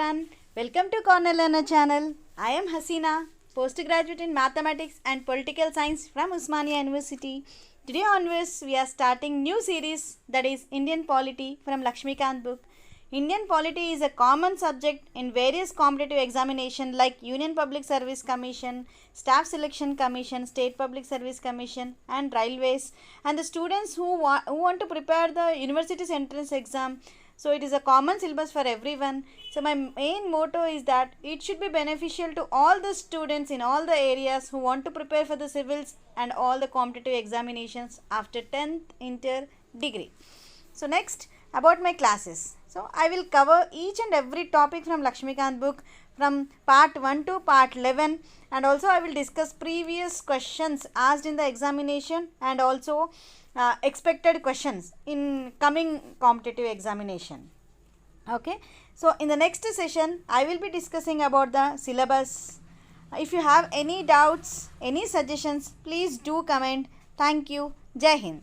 everyone, welcome to Corner Learner channel. I am Haseena, postgraduate in Mathematics and Political Science from Osmania University. Today onwards, we are starting new series, that is Indian Polity from Laxmikant book. Indian Polity is a common subject in various competitive examinations like Union Public Service Commission, Staff Selection Commission, State Public Service Commission and Railways, and the students who want to prepare the university's entrance exam. So it is a common syllabus for everyone. So my main motto is that it should be beneficial to all the students in all the areas who want to prepare for the civils and all the competitive examinations after 10th inter degree. So next, about my classes. So I will cover each and every topic from Laxmikant book from part 1 to part 11, and also I will discuss previous questions asked in the examination and also expected questions in coming competitive examination. Okay, so in the next session I will be discussing about the syllabus. If you have any doubts, any suggestions, please do comment. Thank you. Jai Hind.